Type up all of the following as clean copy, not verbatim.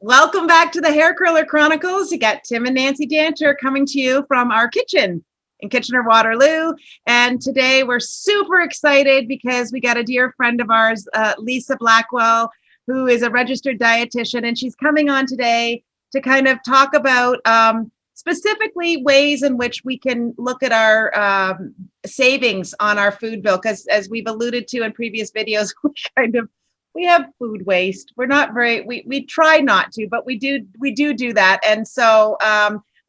Welcome back to the Hair Curler Chronicles. You got Tim and Nancy Dancher coming to you from our kitchen in Kitchener-Waterloo. And today we're super excited because we got a dear friend of ours, Lisa Blackwell, who is a registered dietitian. And she's coming on today to kind of talk about specifically ways in which we can look at our savings on our food bill. Because as we've alluded to in previous videos, we have food waste. We're not we try not to, but we do that. And so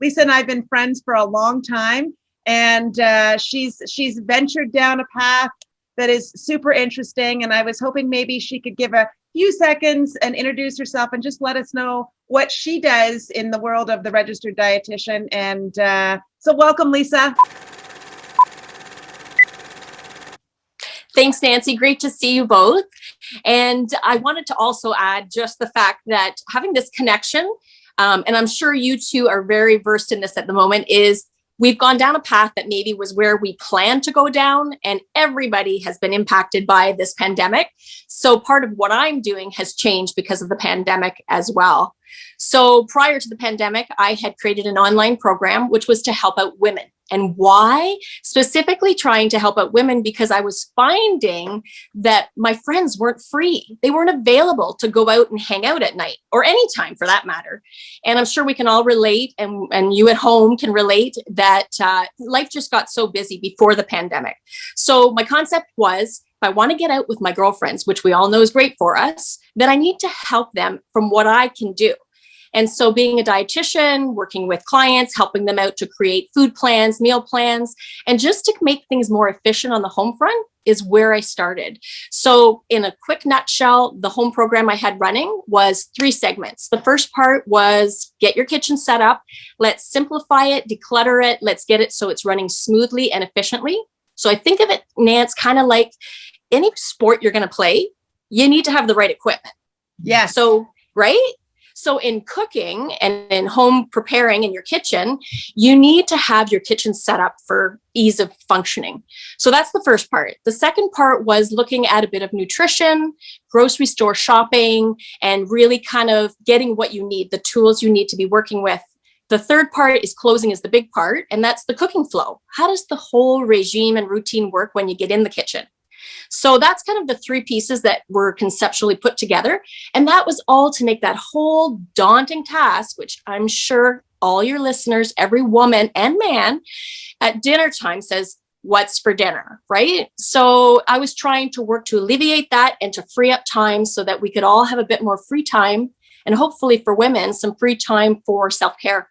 Lisa and I have been friends for a long time, and she's ventured down a path that is super interesting. And I was hoping maybe she could give a few seconds and introduce herself and just let us know what she does in the world of the registered dietitian. And so welcome, Lisa. Thanks, Nancy. Great to see you both. And I wanted to also add just the fact that having this connection, and I'm sure you two are very versed in this at the moment, is we've gone down a path that maybe was where we planned to go down, and everybody has been impacted by this pandemic. So part of what I'm doing has changed because of the pandemic as well. So prior to the pandemic, I had created an online program, which was to help out women. And why? Specifically trying to help out women because I was finding that my friends weren't free. They weren't available to go out and hang out at night or anytime for that matter. And I'm sure we can all relate, and you at home can relate, that life just got so busy before the pandemic. So my concept was, if I want to get out with my girlfriends, which we all know is great for us, then I need to help them from what I can do. And so being a dietitian, working with clients, helping them out to create food plans, meal plans, and just to make things more efficient on the home front is where I started. So in a quick nutshell, the home program I had running was 3 segments. The first part was get your kitchen set up. Let's simplify it, declutter it. Let's get it so it's running smoothly and efficiently. So I think of it, Nance, kind of like any sport you're going to play, you need to have the right equipment. Yeah. So, right? So in cooking and in home preparing in your kitchen, you need to have your kitchen set up for ease of functioning. So that's the first part. The second part was looking at a bit of nutrition, grocery store shopping, and really kind of getting what you need, the tools you need to be working with. The third part is closing is the big part, and that's the cooking flow. How does the whole regime and routine work when you get in the kitchen? So that's kind of the 3 pieces that were conceptually put together. And that was all to make that whole daunting task, which I'm sure all your listeners, every woman and man at dinner time says, what's for dinner, right? So I was trying to work to alleviate that and to free up time so that we could all have a bit more free time, and hopefully for women, some free time for self-care.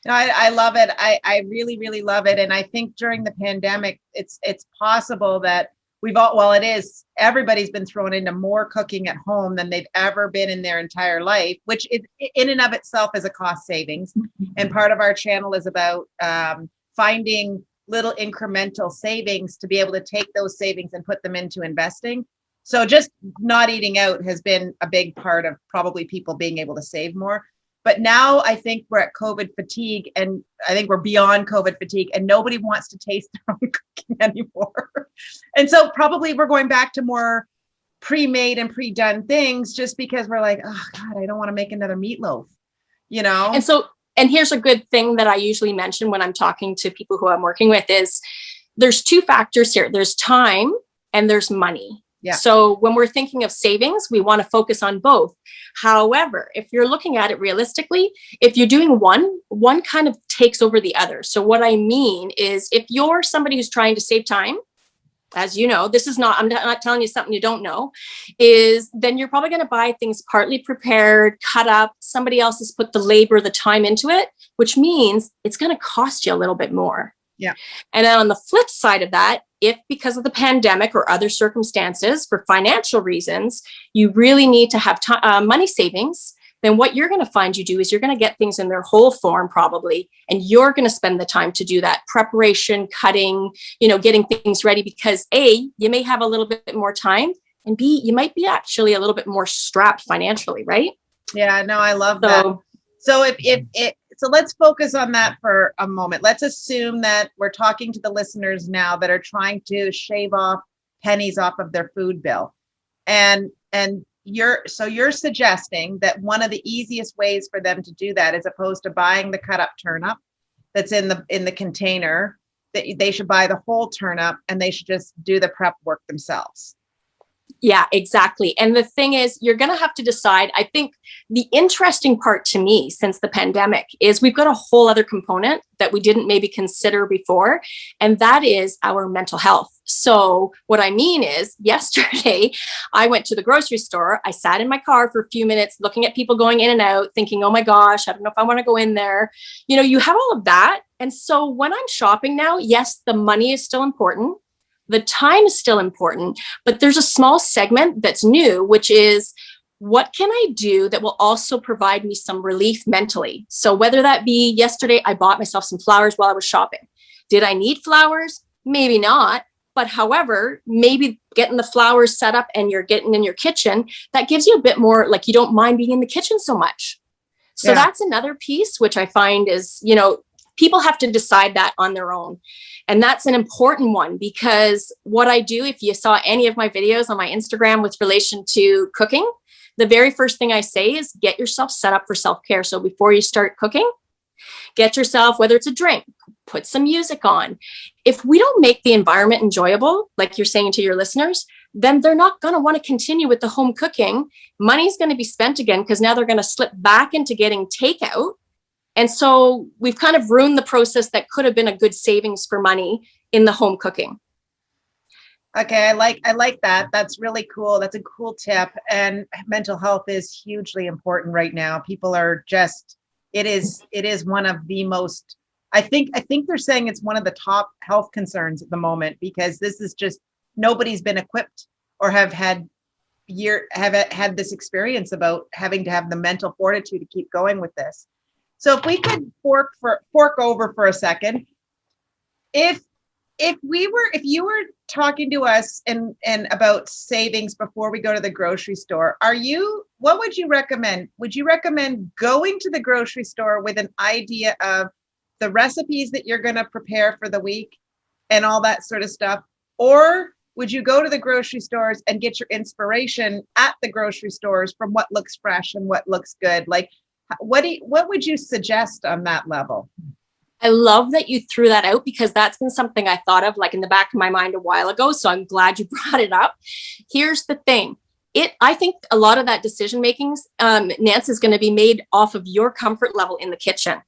No, I love it. I really, really love it. And I think during the pandemic, it's possible that everybody's been thrown into more cooking at home than they've ever been in their entire life, which in and of itself is a cost savings. And part of our channel is about finding little incremental savings to be able to take those savings and put them into investing. So just not eating out has been a big part of probably people being able to save more. But now I think we're at COVID fatigue, and I think we're beyond COVID fatigue, and nobody wants to taste their own cooking anymore. And so probably we're going back to more pre-made and pre-done things just because we're like, oh God, I don't want to make another meatloaf, you know? And here's a good thing that I usually mention when I'm talking to people who I'm working with is there's 2 factors here. There's time and there's money. Yeah. So when we're thinking of savings, we want to focus on both. However, if you're looking at it realistically, if you're doing one kind of takes over the other. So what I mean is if you're somebody who's trying to save time, as you know, I'm not telling you something you don't know, is then you're probably going to buy things partly prepared, cut up. Somebody else has put the labor, the time into it, which means it's going to cost you a little bit more. Yeah. And then on the flip side of that, if because of the pandemic or other circumstances, for financial reasons, you really need to have money savings, then what you're going to find you do is you're going to get things in their whole form probably, and you're going to spend the time to do that preparation, cutting, getting things ready because A, you may have a little bit more time, and B, you might be actually a little bit more strapped financially, right? Yeah, no, I love that. So let's focus on that for a moment. Let's assume that we're talking to the listeners now that are trying to shave off pennies off of their food bill. And you're suggesting that one of the easiest ways for them to do that, as opposed to buying the cut up turnip that's in the container, that they should buy the whole turnip and they should just do the prep work themselves. Yeah, exactly. And the thing is, you're going to have to decide. I think the interesting part to me since the pandemic is we've got a whole other component that we didn't maybe consider before, and that is our mental health. So what I mean is, yesterday I went to the grocery store. I sat in my car for a few minutes looking at people going in and out, thinking, oh my gosh, I don't know if I want to go in there. You know, you have all of that. And so when I'm shopping now, yes, the money is still important. The time is still important, but there's a small segment that's new, which is, what can I do that will also provide me some relief mentally? So whether that be, yesterday, I bought myself some flowers while I was shopping. Did I need flowers? Maybe not. But however, maybe getting the flowers set up and you're getting in your kitchen, that gives you a bit more, like, you don't mind being in the kitchen so much. So that's another piece, which I find is, you know, people have to decide that on their own. And that's an important one, because what I do, if you saw any of my videos on my Instagram with relation to cooking, the very first thing I say is get yourself set up for self-care. So before you start cooking, get yourself, whether it's a drink, put some music on. If we don't make the environment enjoyable, like you're saying to your listeners, then they're not going to want to continue with the home cooking. Money's going to be spent again, because now they're going to slip back into getting takeout. And so we've kind of ruined the process that could have been a good savings for money in the home cooking. Okay, I like that. That's really cool. That's a cool tip. And mental health is hugely important right now. People are just, it is one of the most, I think they're saying it's one of the top health concerns at the moment, because this is just, nobody's been equipped or have had this experience about having to have the mental fortitude to keep going with this. So if we could fork over for a second, if you were talking to us and about savings before we go to the grocery store, what would you recommend? Would you recommend going to the grocery store with an idea of the recipes that you're going to prepare for the week and all that sort of stuff? Or would you go to the grocery stores and get your inspiration at the grocery stores from what looks fresh and what looks good? Like, what would you suggest on that level? I love that you threw that out, because that's been something I thought of like in the back of my mind a while ago. So I'm glad you brought it up. Here's the thing. I think a lot of that decision makings, Nance, is going to be made off of your comfort level in the kitchen.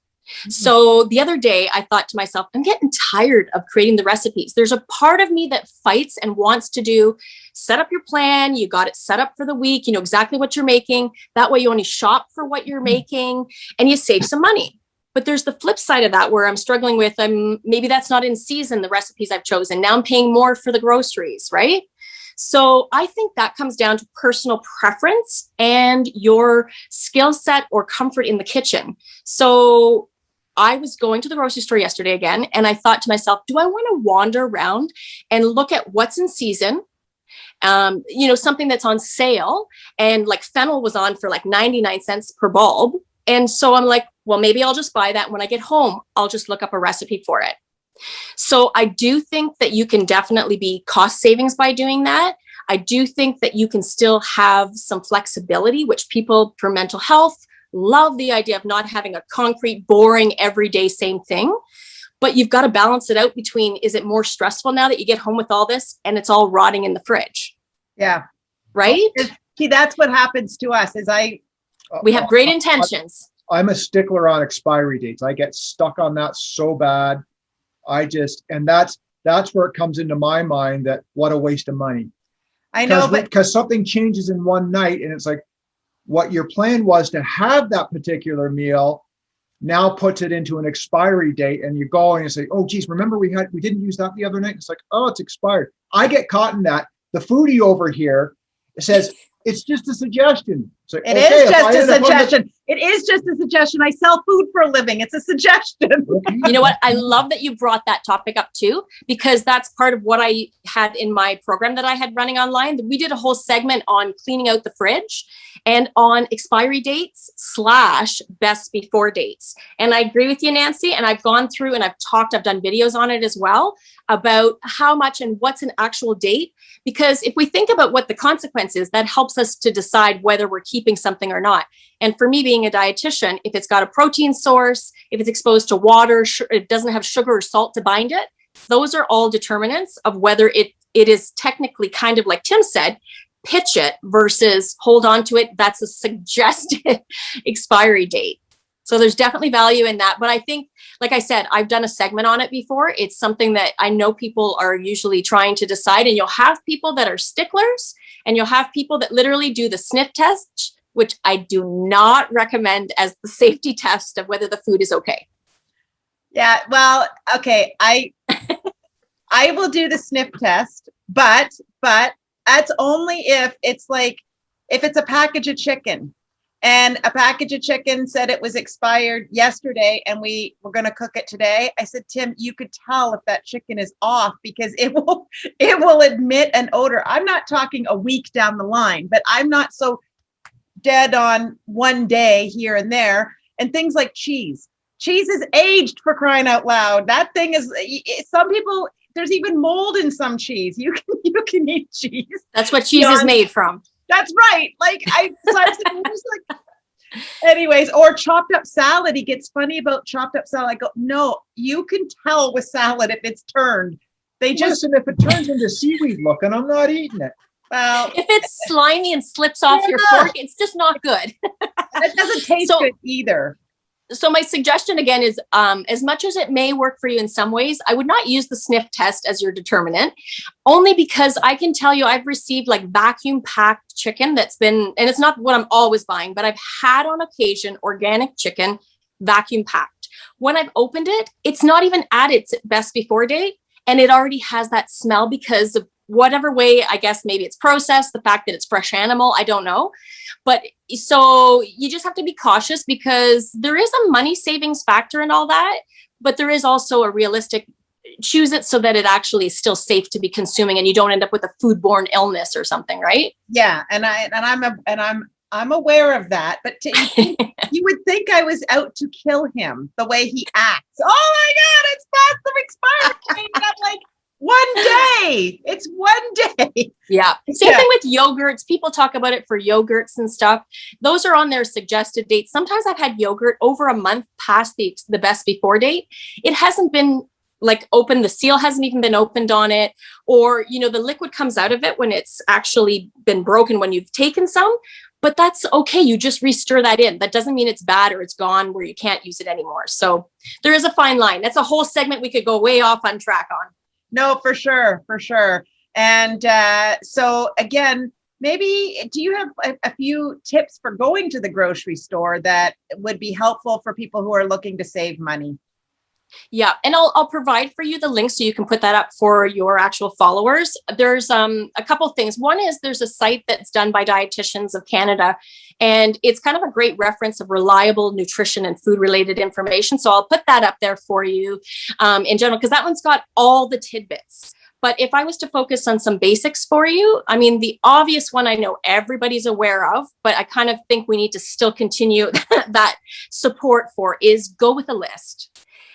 Mm-hmm. So the other day I thought to myself, I'm getting tired of creating the recipes. There's a part of me that fights and wants to set up your plan. You got it set up for the week. You know exactly what you're making. That way you only shop for what you're making and you save some money. But there's the flip side of that, where I'm struggling with, maybe that's not in season, the recipes I've chosen. Now I'm paying more for the groceries, right? So I think that comes down to personal preference and your skill set or comfort in the kitchen. So I was going to the grocery store yesterday again, and I thought to myself, do I want to wander around and look at what's in season? Something that's on sale, and like fennel was on for like 99 cents per bulb. And so I'm like, well, maybe I'll just buy that. When I get home, I'll just look up a recipe for it. So I do think that you can definitely be cost savings by doing that. I do think that you can still have some flexibility, which people for mental health love the idea of not having a concrete, boring, everyday same thing. But you've got to balance it out between, is it more stressful now that you get home with all this and it's all rotting in the fridge? Yeah. Right? See, that's what happens to us we have great intentions. I'm a stickler on expiry dates. I get stuck on that so bad. And that's where it comes into my mind, that what a waste of money. I know, because something changes in one night, and it's like, what your plan was to have that particular meal now puts it into an expiry date, and you go and you say, oh geez, remember we didn't use that the other night? It's like, oh, it's expired. I get caught in that. The foodie over here says, it's just a suggestion. It's like, it is just a suggestion. It is just a suggestion. I sell food for a living. It's a suggestion. You know what? I love that you brought that topic up too, because that's part of what I had in my program that I had running online. We did a whole segment on cleaning out the fridge and on expiry dates / best before dates. And I agree with you, Nancy. And I've gone through and I've done videos on it as well about how much and what's an actual date. Because if we think about what the consequence is, that helps us to decide whether we're keeping something or not. And for me, being a dietitian, if it's got a protein source, if it's exposed to water, it doesn't have sugar or salt to bind it, those are all determinants of whether it is technically, kind of like Tim said, pitch it versus hold on to it. That's a suggested expiry date. So there's definitely value in that. But I think, like I said, I've done a segment on it before. It's something that I know people are usually trying to decide. And you'll have people that are sticklers, and you'll have people that literally do the sniff test, which I do not recommend as the safety test of whether the food is okay. Yeah, well, okay. I will do the sniff test, but that's only if it's a package of chicken. And a package of chicken said it was expired yesterday and we were going to cook it today. I said, Tim, you could tell if that chicken is off because it will emit an odor. I'm not talking a week down the line, but I'm not so dead on one day here and there. And things like cheese. Cheese is aged, for crying out loud. That thing is, some people, there's even mold in some cheese. You can eat cheese. That's what cheese is made from. That's right. Anyways, or chopped up salad. He gets funny about chopped up salad. I go, no, you can tell with salad if it's turned. Listen, if it turns into seaweed looking, I'm not eating it. Well, if it's slimy and slips off your fork, it's just not good. It doesn't taste good either. So my suggestion again is, as much as it may work for you in some ways, I would not use the sniff test as your determinant, only because I can tell you I've received like vacuum packed chicken that's been, and it's not what I'm always buying, but I've had on occasion organic chicken vacuum packed. When I've opened it, it's not even at its best before date, and it already has that smell because of whatever way, I guess maybe it's processed, the fact that it's fresh animal, I don't know. But so you just have to be cautious because there is a money savings factor in all that, but there is also a realistic, choose it so that it actually is still safe to be consuming and you don't end up with a foodborne illness or something, right? Yeah, I'm aware of that, but you would think I was out to kill him the way he acts. Oh my God, it's past the expiry date. And I'm like, one day. It's one day. Yeah. Same thing with yogurts. People talk about it for yogurts and stuff. Those are on their suggested dates. Sometimes I've had yogurt over a month past the best before date. It hasn't been like open. The seal hasn't even been opened on it. Or, the liquid comes out of it when it's actually been broken when you've taken some. But that's okay. You just re-stir that in. That doesn't mean it's bad or it's gone where you can't use it anymore. So there is a fine line. That's a whole segment we could go way off on track on. No, for sure. And so again, maybe do you have a few tips for going to the grocery store that would be helpful for people who are looking to save money? Yeah. And I'll provide for you the link so you can put that up for your actual followers. There's a couple of things. One is there's a site that's done by Dietitians of Canada, and it's kind of a great reference of reliable nutrition and food related information. So I'll put that up there for you in general, because that one's got all the tidbits. But if I was to focus on some basics for you, I mean, the obvious one I know everybody's aware of, but I kind of think we need to still continue that support for is go with a list.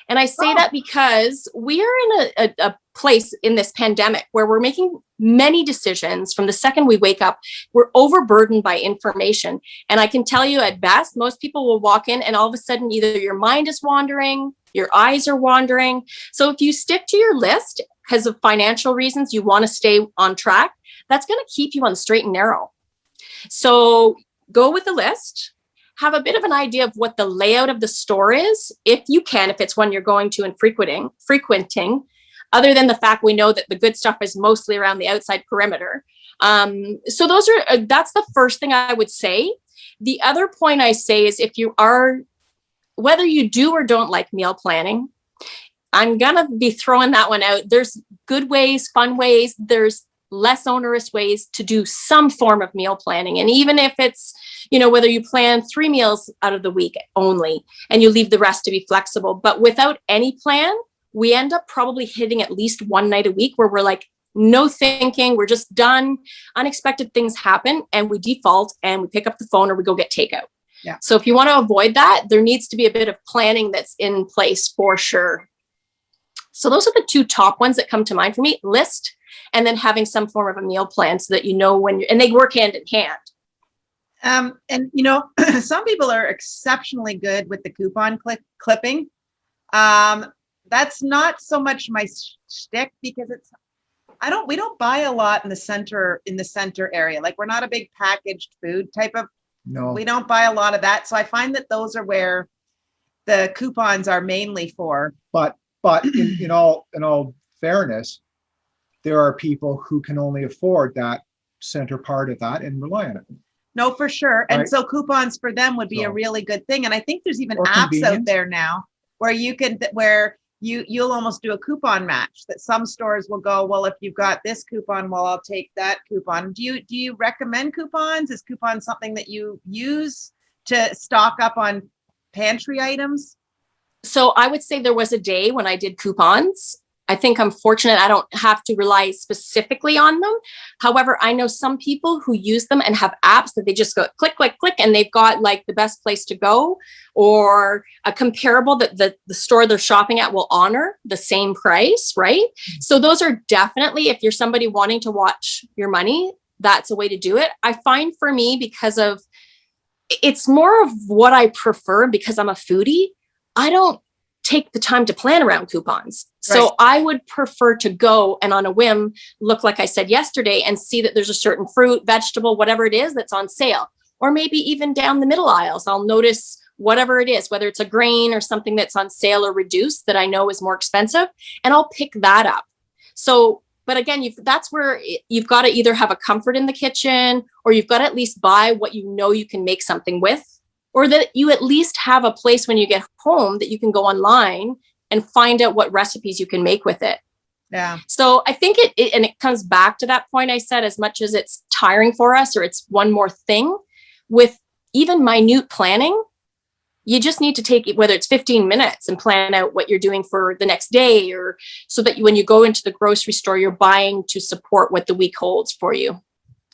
And I say that because we are in a place in this pandemic where we're making many decisions from the second we wake up. We're overburdened by information. And I can tell you at best, most people will walk in and all of a sudden either your mind is wandering, your eyes are wandering. So if you stick to your list because of financial reasons, you want to stay on track, that's going to keep you on the straight and narrow. So go with the list. Have a bit of an idea of what the layout of the store is, if you can, if it's one you're going to and frequenting, other than the fact we know that the good stuff is mostly around the outside perimeter. So that's the first thing I would say. The other point I say is whether you do or don't like meal planning, I'm going to be throwing that one out. There's good ways, fun ways. There's less onerous ways to do some form of meal planning. And even if it's, you know, whether you plan 3 meals out of the week only and you leave the rest to be flexible, but without any plan, we end up probably hitting at least one night a week where we're like, no thinking, we're just done. Unexpected things happen and we default and we pick up the phone or we go get takeout. Yeah. So if you want to avoid that, there needs to be a bit of planning that's in place for sure. So those are the 2 top ones that come to mind for me: list, and then having some form of a meal plan so that you know when you're, and they work hand in hand. And you know, some people are exceptionally good with the coupon clipping. That's not so much my shtick because we don't buy a lot in the center area. Like, we're not a big packaged food type of, No. we don't buy a lot of that. So I find that those are where the coupons are mainly for. But in all fairness, there are people who can only afford that center part of that and rely on it. No, for sure. Right. And so coupons for them would be a really good thing. And I think there's even apps out there now where you'll almost do a coupon match, that some stores will go, well, if you've got this coupon, well, I'll take that coupon. Do you recommend coupons? Is coupon something that you use to stock up on pantry items? So I would say there was a day when I did coupons. I think I'm fortunate I don't have to rely specifically on them. However, I know some people who use them and have apps that they just go click, click, click, and they've got like the best place to go or a comparable that the store they're shopping at will honor the same price, right? Mm-hmm. So those are definitely, if you're somebody wanting to watch your money, that's a way to do it. I find for me, because of, it's more of what I prefer because I'm a foodie, I don't take the time to plan around coupons. So Right. I would prefer to go and on a whim, look like I said yesterday and see that there's a certain fruit, vegetable, whatever it is that's on sale, or maybe even down the middle aisles. I'll notice whatever it is, whether it's a grain or something that's on sale or reduced that I know is more expensive, and I'll pick that up. So, but again, that's where you've got to either have a comfort in the kitchen or you've got to at least buy what you know you can make something with, or that you at least have a place when you get home that you can go online and find out what recipes you can make with it. Yeah. So I think it comes back to that point I said, as much as it's tiring for us or it's one more thing, with even minute planning, you just need to take it, whether it's 15 minutes and plan out what you're doing for the next day, or so that when you go into the grocery store, you're buying to support what the week holds for you.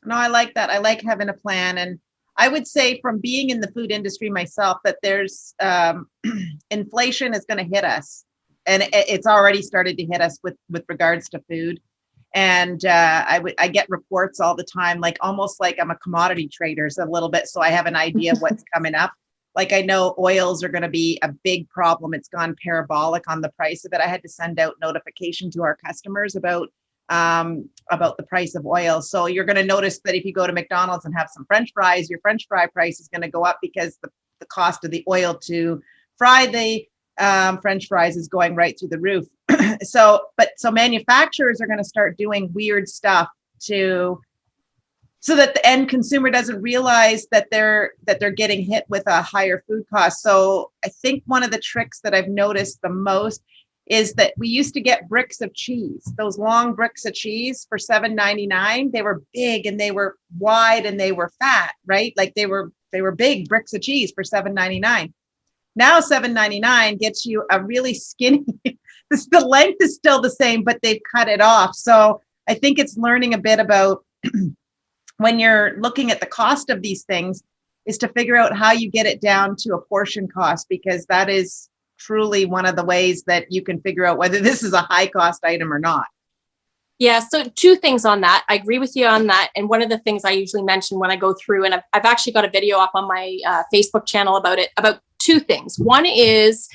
No, I like that. I like having a plan. And I would say, from being in the food industry myself, that there's inflation is going to hit us, and it's already started to hit us with regards to food. And I get reports all the time, like almost like I'm a commodity trader, so a little bit, so I have an idea of what's coming up. Like, I know oils are going to be a big problem. It's gone parabolic on the price of it. I had to send out notification to our customers about the price of oil. So you're going to notice that if you go to McDonald's and have some French fries, your French fry price is going to go up because the cost of the oil to fry the French fries is going right through the roof. So manufacturers are going to start doing weird stuff so that the end consumer doesn't realize that they're getting hit with a higher food cost. So I think one of the tricks that I've noticed the most is that we used to get bricks of cheese, those long bricks of cheese for $7.99. They were big and they were wide and they were fat, right? Like they were big bricks of cheese for $7.99. Now $7.99 gets you a really skinny, the length is still the same, but they've cut it off. So I think it's learning a bit about when you're looking at the cost of these things, is to figure out how you get it down to a portion cost, because that is truly one of the ways that you can figure out whether this is a high cost item or not. Yeah. So 2 things on that. I agree with you on that. And one of the things I usually mention when I go through, and I've actually got a video up on my Facebook channel about it, about 2 things. One is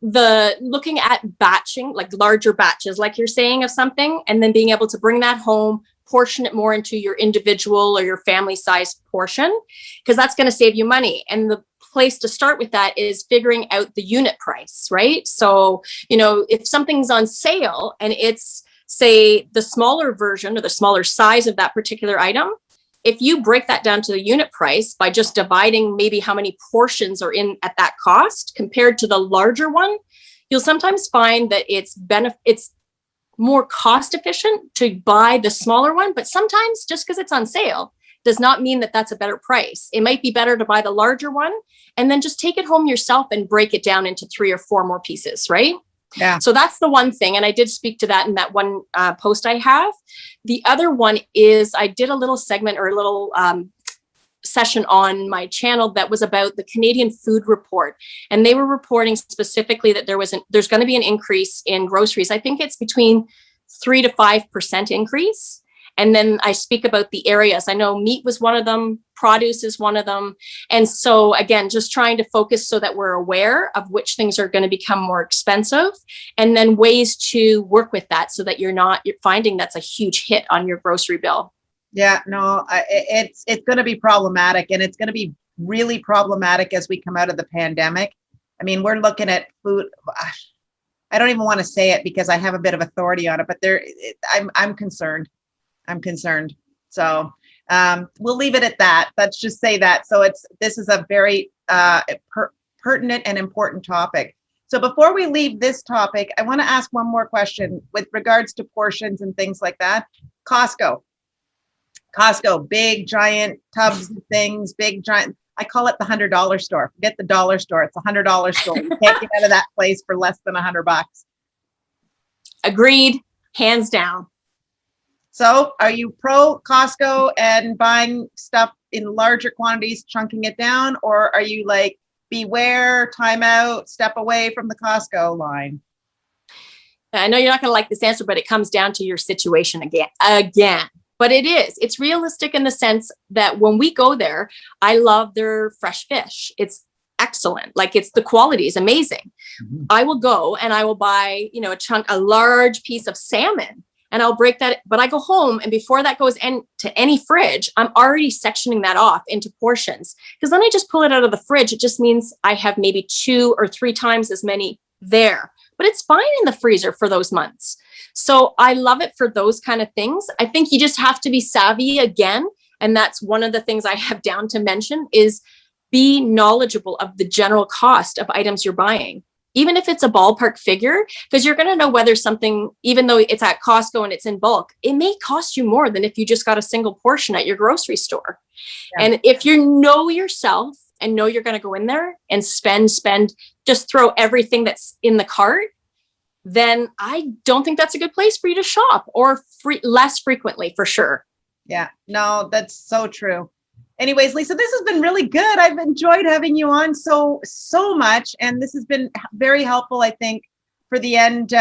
the looking at batching, like larger batches, like you're saying, of something, and then being able to bring that home, portion it more into your individual or your family size portion, because that's going to save you money. And the place to start with that is figuring out the unit price, right? So, if something's on sale and it's, say, the smaller version or the smaller size of that particular item, if you break that down to the unit price by just dividing maybe how many portions are in at that cost compared to the larger one, you'll sometimes find that it's more cost efficient to buy the smaller one, but sometimes just because it's on sale does not mean that that's a better price. It might be better to buy the larger one and then just take it home yourself and break it down into 3 or 4 more pieces, right? Yeah. So that's the one thing. And I did speak to that in that one post I have. The other one is I did a little segment or a little session on my channel that was about the Canadian Food Report. And they were reporting specifically that there's going to be an increase in groceries. I think it's between 3 to 5% increase. And then I speak about the areas. I know meat was one of them, produce is one of them. And so again, just trying to focus so that we're aware of which things are going to become more expensive and then ways to work with that so that you're finding that's a huge hit on your grocery bill. Yeah, no, it's going to be problematic, and it's going to be really problematic as we come out of the pandemic. I mean, we're looking at food. I don't even want to say it because I have a bit of authority on it, but I'm concerned. I'm concerned. So we'll leave it at that. Let's just say that. So this is a very pertinent and important topic. So before we leave this topic, I want to ask one more question with regards to portions and things like that. Costco, big giant tubs of things, big giant. I call it the $100 store. Forget the dollar store. It's a $100 store. You can't get out of that place for less than $100. Agreed. Hands down. So are you pro Costco and buying stuff in larger quantities, chunking it down? Or are you like, beware, time out, step away from the Costco line? I know you're not going to like this answer, but it comes down to your situation again. But it's realistic in the sense that when we go there, I love their fresh fish. It's excellent. Like the quality is amazing. Mm-hmm. I will go and I will buy, a large piece of salmon and I'll break that. But I go home and before that goes into any fridge, I'm already sectioning that off into portions because then I just pull it out of the fridge. It just means I have maybe 2 or 3 times as many there, but it's fine in the freezer for those months. So I love it for those kind of things. I think you just have to be savvy again. And that's one of the things I have down to mention is be knowledgeable of the general cost of items you're buying, even if it's a ballpark figure, because you're going to know whether something, even though it's at Costco and it's in bulk, it may cost you more than if you just got a single portion at your grocery store. Yeah. And if you know yourself and know you're going to go in there and spend, just throw everything that's in the cart, then I don't think that's a good place for you to shop or less frequently for sure. Yeah, no, that's so true. Anyways, Lisa, this has been really good. I've enjoyed having you on so much. And this has been very helpful, I think, for the end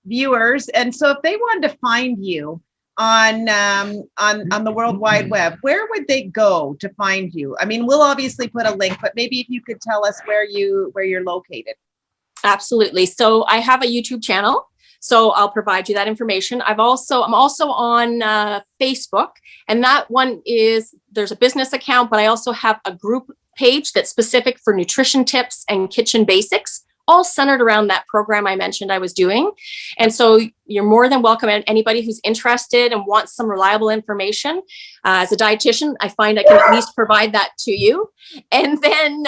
viewers. And so if they wanted to find you on the World Wide Web, where would they go to find you? I mean, we'll obviously put a link, but maybe if you could tell us where you're located. Absolutely. So I have a YouTube channel, so I'll provide you that information. I'm also on Facebook, and that one there's a business account, but I also have a group page that's specific for nutrition tips and kitchen basics, all centered around that program I mentioned I was doing. And so you're more than welcome. And anybody who's interested and wants some reliable information, as a dietitian, I find I can at least provide that to you. And then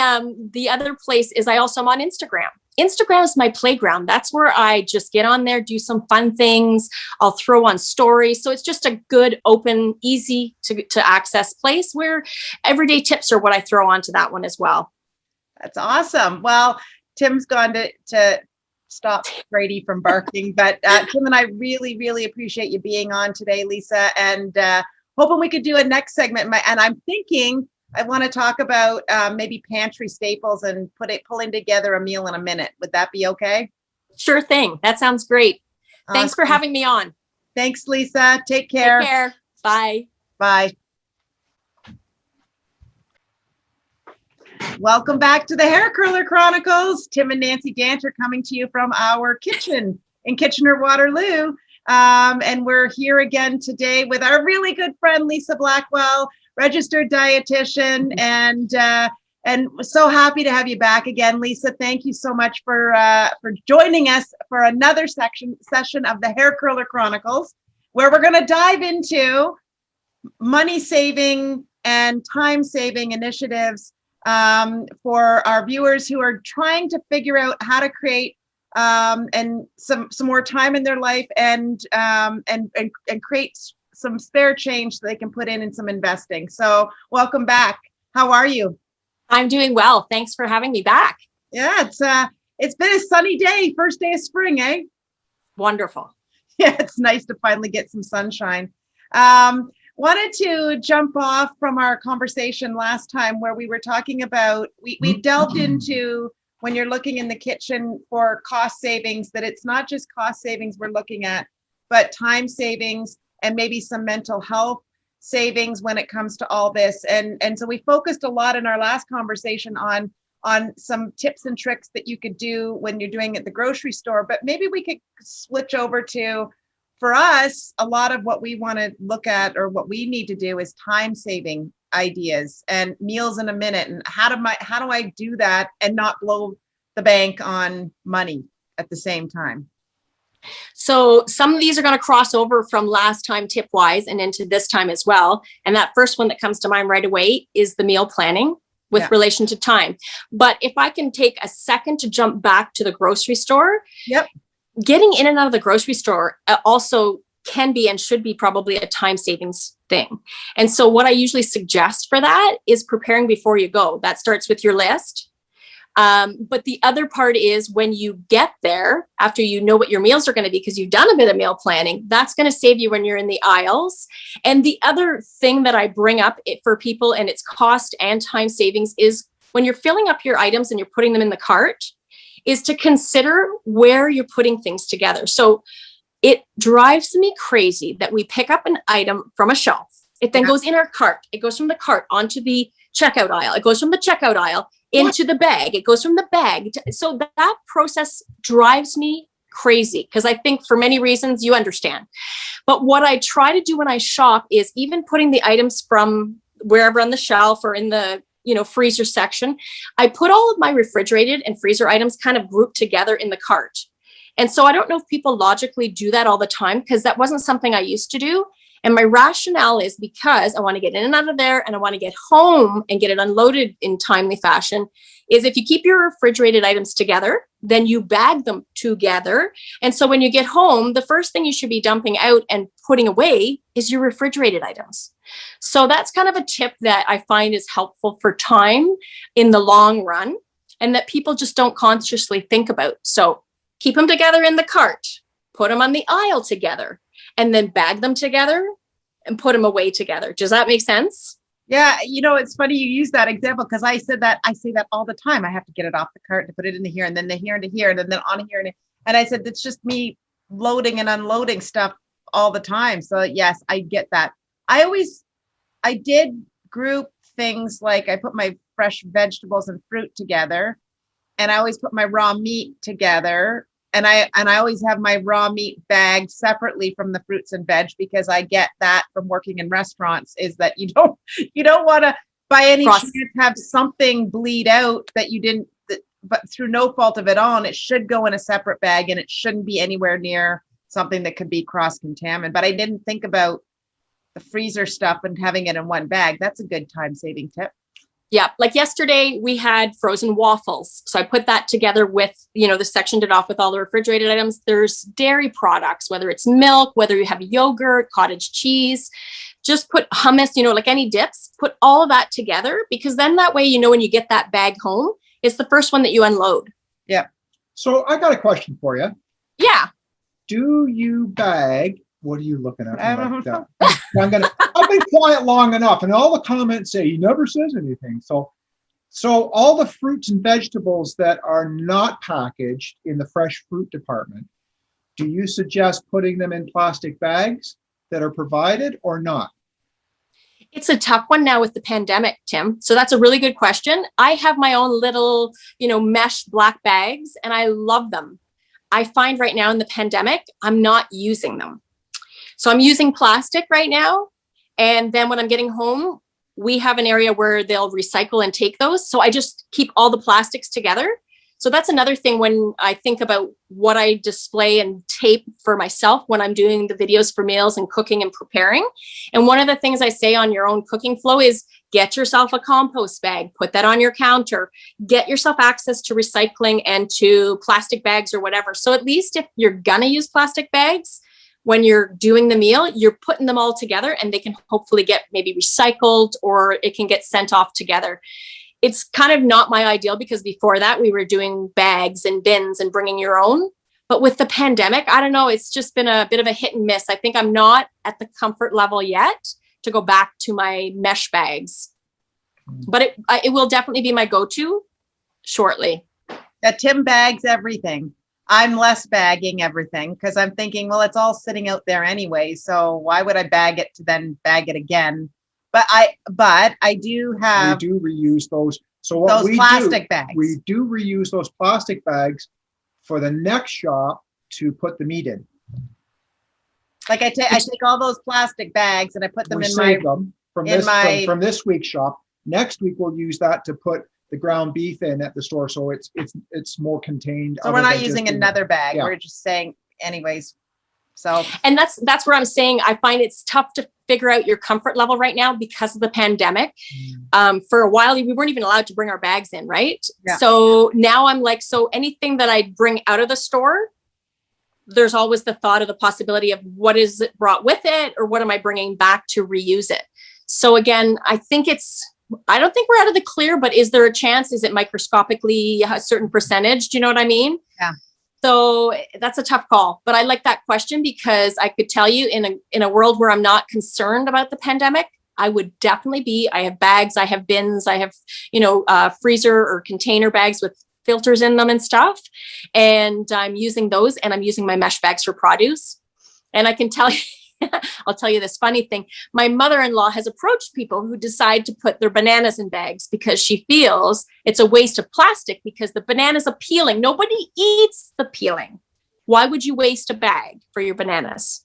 the other place is I also am on Instagram. Instagram is my playground. That's where I just get on there, do some fun things. I'll throw on stories. So it's just a good, open, easy to access place where everyday tips are what I throw onto that one as well. That's awesome. Well, Tim's gone to stop Brady from barking, but Tim and I really, really appreciate you being on today, Lisa, and hoping we could do a next segment. And I'm thinking I want to talk about maybe pantry staples and pulling together a meal in a minute. Would that be okay? Sure thing. That sounds great. Awesome. Thanks for having me on. Thanks, Lisa. Take care. Take care. Bye. Bye. Welcome back to the Hair Curler Chronicles. Tim and Nancy Danter coming to you from our kitchen in Kitchener-Waterloo. And we're here again today with our really good friend, Lisa Blackwell, registered dietitian, and so happy to have you back again, Lisa. Thank you so much for joining us for another session of the Hair Curler Chronicles, where we're going to dive into money saving and time saving initiatives for our viewers who are trying to figure out how to create and some more time in their life, and create some spare change so they can put in some investing. So welcome back. How are you? I'm doing well. Thanks for having me back. Yeah, it's been a sunny day. First day of spring, eh? Wonderful. Yeah, it's nice to finally get some sunshine. Wanted to jump off from our conversation last time where we were talking about, we delved into, when you're looking in the kitchen for cost savings, that it's not just cost savings we're looking at, but time savings and maybe some mental health savings when it comes to all this. And so we focused a lot in our last conversation on some tips and tricks that you could do when you're doing at the grocery store, but maybe we could switch over to, for us, a lot of what we want to look at or what we need to do is time saving ideas and meals in a minute. And how do I do that and not blow the bank on money at the same time? So some of these are going to cross over from last time tip wise and into this time as well. And that first one that comes to mind right away is the meal planning with relation to time. But if I can take a second to jump back to the grocery store. Yep. Getting in and out of the grocery store also can be and should be probably a time savings thing. And so what I usually suggest for that is preparing before you go. That starts with your list. But the other part is when you get there, after you know what your meals are going to be, because you've done a bit of meal planning, that's going to save you when you're in the aisles. And the other thing that I bring up for people, and it's cost and time savings, is when you're filling up your items and you're putting them in the cart, is to consider where you're putting things together. So it drives me crazy that we pick up an item from a shelf. It then goes in our cart. It goes from the cart onto the checkout aisle. It goes from the checkout aisle into the bag. It goes from the bag. So that process drives me crazy because I think for many reasons you understand. But what I try to do when I shop is even putting the items from wherever on the shelf or in the freezer section, I put all of my refrigerated and freezer items kind of grouped together in the cart. And so I don't know if people logically do that all the time because that wasn't something I used to do. And my rationale is because I want to get in and out of there and I want to get home and get it unloaded in timely fashion, is if you keep your refrigerated items together, then you bag them together. And so when you get home, the first thing you should be dumping out and putting away is your refrigerated items. So that's kind of a tip that I find is helpful for time in the long run and that people just don't consciously think about. So keep them together in the cart, put them on the aisle together, and then bag them together and put them away together. Does that make sense? Yeah. It's funny you use that example because I say that all the time. I have to get it off the cart to put it into here and then the here and to here and then on here. And I said, it's just me loading and unloading stuff all the time. So yes, I get that. I did group things like I put my fresh vegetables and fruit together, and I always put my raw meat together. And I always have my raw meat bagged separately from the fruits and veg because I get that from working in restaurants is that you don't want to by any chance have something bleed out that you didn't, but through no fault of it own, it should go in a separate bag and it shouldn't be anywhere near something that could be cross-contaminated. But I didn't think about the freezer stuff and having it in one bag. That's a good time-saving tip. Yeah. Like yesterday we had frozen waffles. So I put that together with, the sectioned it off with all the refrigerated items. There's dairy products, whether it's milk, whether you have yogurt, cottage cheese, just put hummus, like any dips, put all of that together because then that way, when you get that bag home, it's the first one that you unload. Yeah. So I got a question for you. Yeah. Do you bag? What are you looking at? I've been quiet long enough, and all the comments say he never says anything. So all the fruits and vegetables that are not packaged in the fresh fruit department, do you suggest putting them in plastic bags that are provided or not? It's a tough one now with the pandemic, Tim. So that's a really good question. I have my own little, mesh black bags, and I love them. I find right now in the pandemic, I'm not using them. So I'm using plastic right now. And then when I'm getting home, we have an area where they'll recycle and take those. So I just keep all the plastics together. So that's another thing when I think about what I display and tape for myself when I'm doing the videos for meals and cooking and preparing. And one of the things I say on your own cooking flow is Get yourself a compost bag, put that on your counter, get yourself access to recycling and to plastic bags or whatever. So at least if you're gonna use plastic bags, when you're doing the meal, you're putting them all together and they can hopefully get maybe recycled or it can get sent off together. It's kind of not my ideal because before that we were doing bags and bins and bringing your own. But with the pandemic, I don't know, it's just been a bit of a hit and miss. I think I'm not at the comfort level yet to go back to my mesh bags, but it will definitely be my go-to shortly. Yeah, Tim bags everything. I'm less bagging everything because I'm thinking, well, it's all sitting out there anyway. So why would I bag it to then bag it again? But I do have. We do reuse those. So what those we plastic do, bags. we do reuse those plastic bags for the next shop to put the meat in. Like I take all those plastic bags and I put them We in save my them from this week's shop. Next week we'll use that to put the ground beef in at the store, so it's more contained. So we're not using another bag. Yeah. We're just saying, anyways. So and that's where I'm saying I find it's tough to figure out your comfort level right now because of the pandemic. For a while we weren't even allowed to bring our bags in, right? Yeah. So now I'm like, so anything that I bring out of the store, there's always the thought of the possibility of what is it brought with it or what am I bringing back to reuse it? So again, I don't think we're out of the clear, but is there a chance? Is it microscopically a certain percentage? Do you know what I mean? Yeah. So that's a tough call, but I like that question because I could tell you in a world where I'm not concerned about the pandemic, I would definitely be. I have bags, I have bins, I have, freezer or container bags with filters in them and stuff. And I'm using those and I'm using my mesh bags for produce. And I can tell you, I'll tell you this funny thing. My mother-in-law has approached people who decide to put their bananas in bags because she feels it's a waste of plastic because the bananas are peeling. Nobody eats the peeling. Why would you waste a bag for your bananas?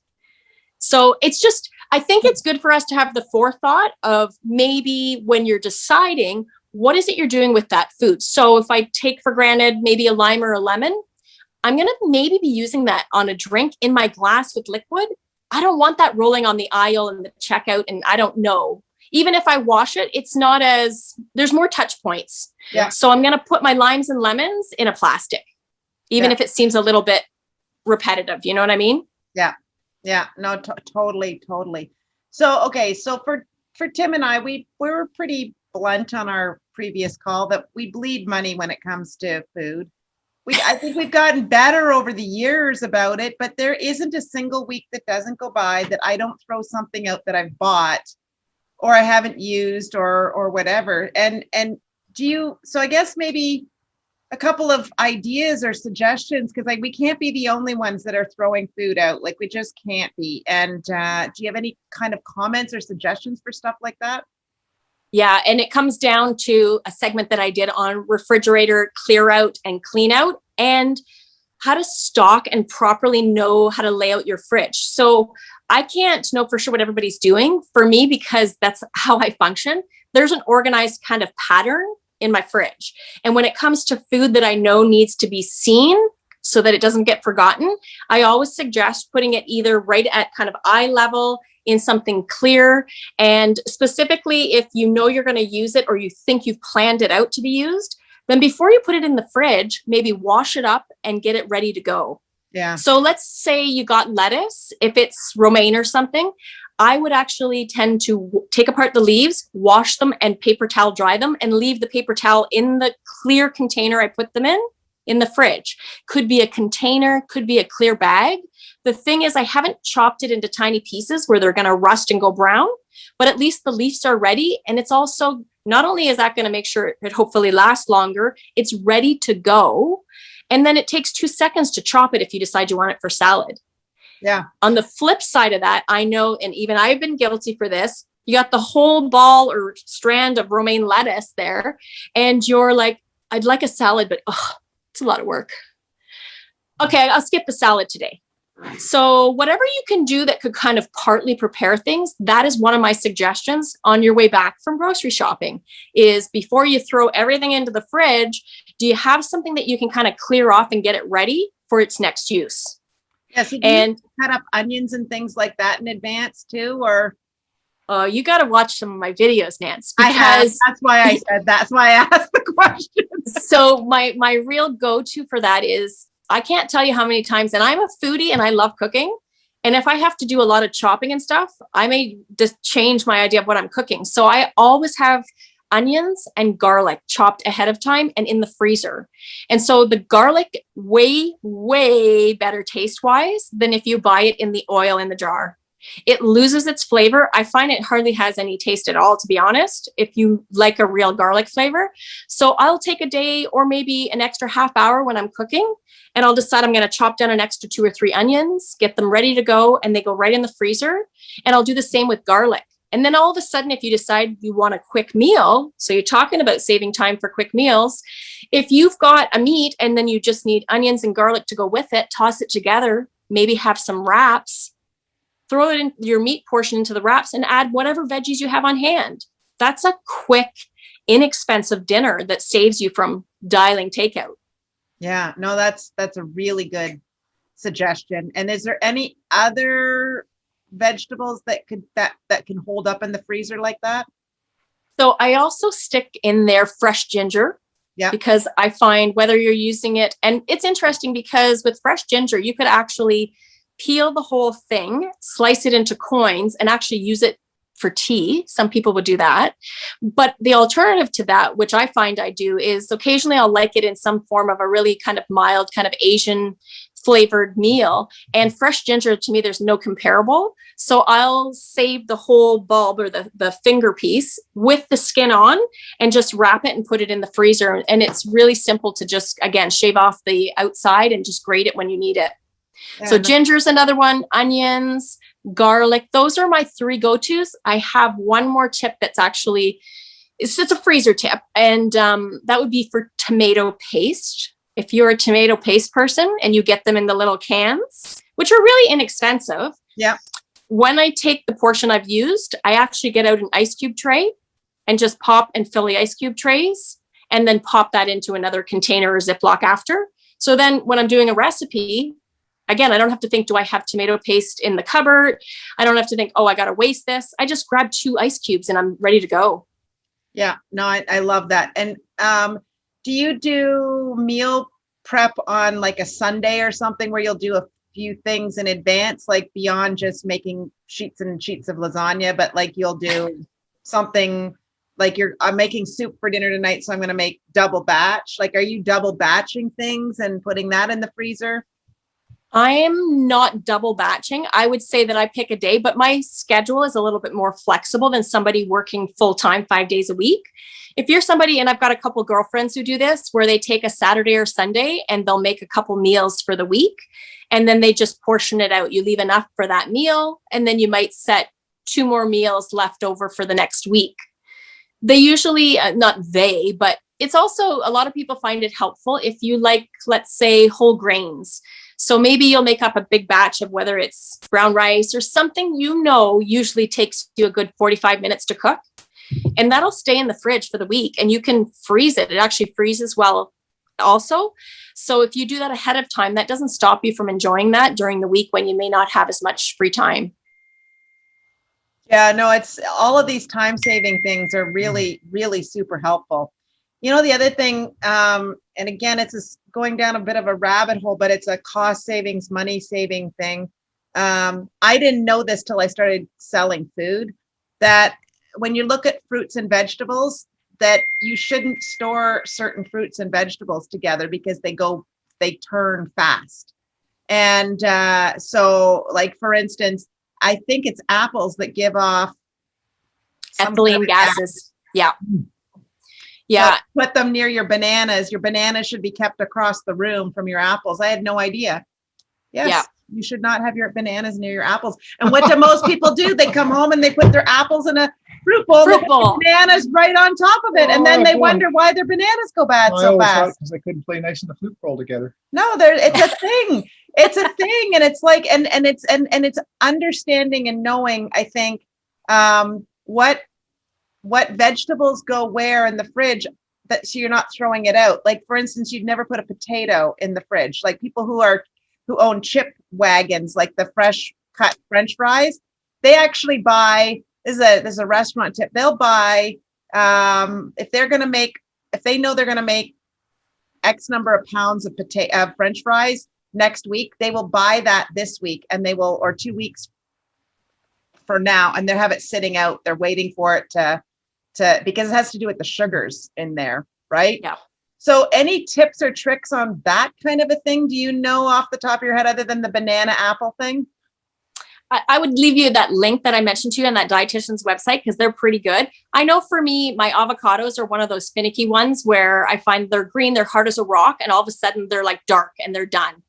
So it's just, I think it's good for us to have the forethought of maybe when you're deciding, what is it you're doing with that food? So if I take for granted maybe a lime or a lemon, I'm going to maybe be using that on a drink in my glass with liquid. I don't want that rolling on the aisle and the checkout. And I don't know, even if I wash it, there's more touch points. Yeah. So I'm going to put my limes and lemons in a plastic, even if it seems a little bit repetitive. You know what I mean? Yeah. Yeah. No, totally. So, okay. So for Tim and I, we were pretty blunt on our previous call that we bleed money when it comes to food. I think we've gotten better over the years about it, but there isn't a single week that doesn't go by that I don't throw something out that I've bought or I haven't used or whatever. And so I guess maybe a couple of ideas or suggestions, because we can't be the only ones that are throwing food out. Like we just can't be. And do you have any kind of comments or suggestions for stuff like that? Yeah. And it comes down to a segment that I did on refrigerator clear out and clean out and how to stock and properly know how to lay out your fridge. So I can't know for sure what everybody's doing for me because that's how I function. There's an organized kind of pattern in my fridge. And when it comes to food that I know needs to be seen so that it doesn't get forgotten, I always suggest putting it either right at kind of eye level in something clear. And specifically, if you know you're going to use it or you think you've planned it out to be used, then before you put it in the fridge, maybe wash it up and get it ready to go. Yeah. So let's say you got lettuce, if it's romaine or something, I would actually tend to take apart the leaves, wash them and paper towel dry them and leave the paper towel in the clear container I put them in the fridge. Could be a container, could be a clear bag. The thing is, I haven't chopped it into tiny pieces where they're going to rust and go brown, but at least the leaves are ready. And it's also, not only is that going to make sure it hopefully lasts longer, it's ready to go. And then it takes 2 seconds to chop it if you decide you want it for salad. Yeah. On the flip side of that, I know, and even I've been guilty for this, you got the whole ball or strand of romaine lettuce there, and you're like, I'd like a salad, but it's a lot of work. Okay, I'll skip the salad today. So whatever you can do that could kind of partly prepare things, that is one of my suggestions on your way back from grocery shopping is before you throw everything into the fridge, do you have something that you can kind of clear off and get it ready for its next use? Yes. Yeah, so and cut up onions and things like that in advance too, or Oh, you got to watch some of my videos, Nance, I have. because That's why I said, that's why I asked the question. so my real go-to for that is, I can't tell you how many times, and I'm a foodie and I love cooking. And if I have to do a lot of chopping and stuff, I may just change my idea of what I'm cooking. So I always have onions and garlic chopped ahead of time and in the freezer. And so the garlic way better taste wise than if you buy it in the oil in the jar. It loses its flavor. I find it hardly has any taste at all, to be honest, if you like a real garlic flavor. So I'll take a day or maybe an extra half hour when I'm cooking, and I'll decide I'm going to chop down an extra 2 or 3 onions, get them ready to go, and they go right in the freezer. And I'll do the same with garlic. And then all of a sudden, if you decide you want a quick meal, so you're talking about saving time for quick meals, if you've got a meat and then you just need onions and garlic to go with it, toss it together, maybe have some wraps, throw it in your meat portion into the wraps and add whatever veggies you have on hand. That's a quick, inexpensive dinner that saves you from dialing takeout. Yeah, no, that's a really good suggestion. And is there any other vegetables that can hold up in the freezer like that? So I also stick in there fresh ginger. Yeah. Because I find whether you're using it, and it's interesting because with fresh ginger, you could actually peel the whole thing, slice it into coins, and actually use it for tea. Some people would do that. But the alternative to that, which I find I do, is occasionally I'll like it in some form of a really kind of mild, kind of Asian flavored meal. And fresh ginger, to me, there's no comparable. So I'll save the whole bulb or the finger piece with the skin on and just wrap it and put it in the freezer. And it's really simple to just, again, shave off the outside and just grate it when you need it. So ginger's another one, onions, garlic. Those are my 3 go-tos. I have one more tip that's actually, it's just a freezer tip. And that would be for tomato paste. If you're a tomato paste person and you get them in the little cans, which are really inexpensive. Yeah. When I take the portion I've used, I actually get out an ice cube tray and just pop and fill the ice cube trays and then pop that into another container or Ziploc after. So then when I'm doing a recipe, again, I don't have to think, do I have tomato paste in the cupboard? I don't have to think, oh, I got to waste this. I just grab 2 ice cubes and I'm ready to go. Yeah, no, I love that. And do you do meal prep on like a Sunday or something where you'll do a few things in advance, like beyond just making sheets and sheets of lasagna, but like you'll do something like I'm making soup for dinner tonight, so I'm going to make double batch. Like, are you double batching things and putting that in the freezer? I am not double batching. I would say that I pick a day, but my schedule is a little bit more flexible than somebody working full time 5 days a week. If you're somebody, and I've got a couple girlfriends who do this, where they take a Saturday or Sunday and they'll make a couple meals for the week, and then they just portion it out. You leave enough for that meal, and then you might set 2 more meals left over for the next week. They usually, but it's also, a lot of people find it helpful if you like, let's say, whole grains. So maybe you'll make up a big batch of whether it's brown rice or something, usually takes you a good 45 minutes to cook. And that'll stay in the fridge for the week, and you can freeze it. It actually freezes well also. So if you do that ahead of time, that doesn't stop you from enjoying that during the week when you may not have as much free time. Yeah, no, it's all of these time saving things are really, really super helpful. You know, the other thing, and again, it's just going down a bit of a rabbit hole, but it's a cost savings, money saving thing. I didn't know this till I started selling food, that when you look at fruits and vegetables, that you shouldn't store certain fruits and vegetables together because they turn fast. And so, like, for instance, I think it's apples that give off ethylene gases. Yeah. Yeah. So put them near your bananas. Your bananas should be kept across the room from your apples. I had no idea. Yes. Yeah. You should not have your bananas near your apples. And what do most people do? They come home and they put their apples in a fruit bowl. Bananas right on top of it. And then they wonder why their bananas go bad so fast. Because they couldn't play nice in the fruit bowl together. No, it's a thing. It's a thing. And it's like, and it's understanding and knowing, I think, what vegetables go where in the fridge, that so you're not throwing it out. Like, for instance, you'd never put a potato in the fridge. Like people who own chip wagons, like the fresh cut French fries, they actually buy There's a restaurant tip. They'll buy, if they know they're going to make X number of pounds of French fries next week, they will buy that this week, and they will, or 2 weeks for now, and they'll have it sitting out. They're waiting for it to because it has to do with the sugars in there, right? Yeah. So any tips or tricks on that kind of a thing? Do you know off the top of your head, other than the banana apple thing? I would leave you that link that I mentioned to you on that dietitian's website, because they're pretty good. I know for me, my avocados are one of those finicky ones where I find they're green, they're hard as a rock, and all of a sudden they're like dark and they're done.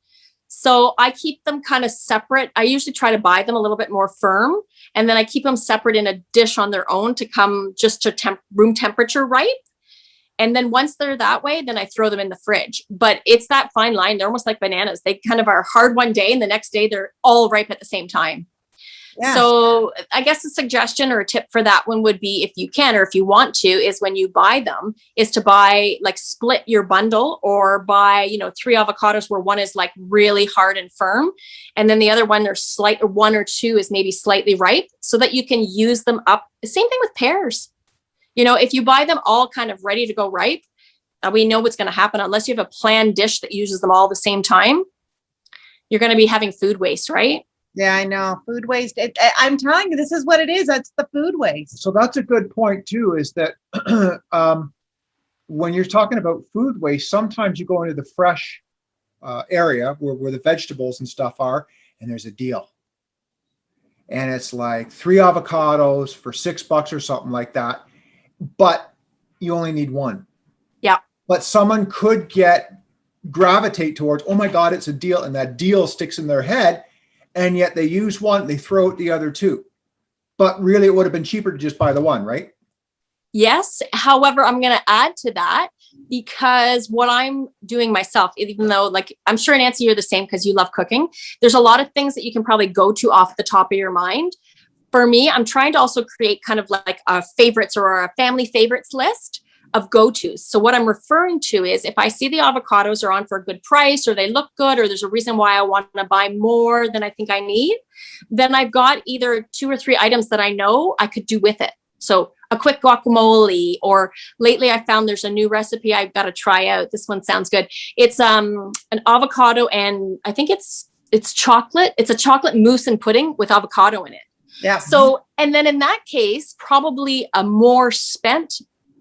So I keep them kind of separate. I usually try to buy them a little bit more firm, and then I keep them separate in a dish on their own to come just to room temperature ripe. And then once they're that way, then I throw them in the fridge. But it's that fine line. They're almost like bananas. They kind of are hard one day, and the next day they're all ripe at the same time. Yeah. So I guess a suggestion or a tip for that one would be, if you can, or if you want to, is when you buy them, is to buy, like, split your bundle, or buy, 3 avocados where one is like really hard and firm. And then the other one, there's one or two is maybe slightly ripe, so that you can use them up. Same thing with pears. If you buy them all kind of ready to go ripe, we know what's going to happen. Unless you have a planned dish that uses them all the same time, you're going to be having food waste, right? Yeah, I know. Food waste. I'm telling you, this is what it is. That's the food waste. So that's a good point too, is that when you're talking about food waste, sometimes you go into the fresh area where the vegetables and stuff are, and there's a deal. And it's like 3 avocados for $6 or something like that. But you only need one. Yeah. But someone could gravitate towards, oh my God, it's a deal. And that deal sticks in their head. And yet they use one, they throw out the other 2. But really, it would have been cheaper to just buy the one, right? Yes. However, I'm going to add to that, because what I'm doing myself, even though, like, I'm sure, Nancy, you're the same because you love cooking. There's a lot of things that you can probably go to off the top of your mind. For me, I'm trying to also create kind of like a favorites or a family favorites list of go-tos. So what I'm referring to is, if I see the avocados are on for a good price, or they look good, or there's a reason why I want to buy more than I think I need, then I've got either 2 or 3 items that I know I could do with it. So a quick guacamole, or lately I found there's a new recipe I've got to try out. This one sounds good. It's an avocado, and I think it's chocolate. It's a chocolate mousse and pudding with avocado in it. Yeah. So, and then in that case, probably a more spent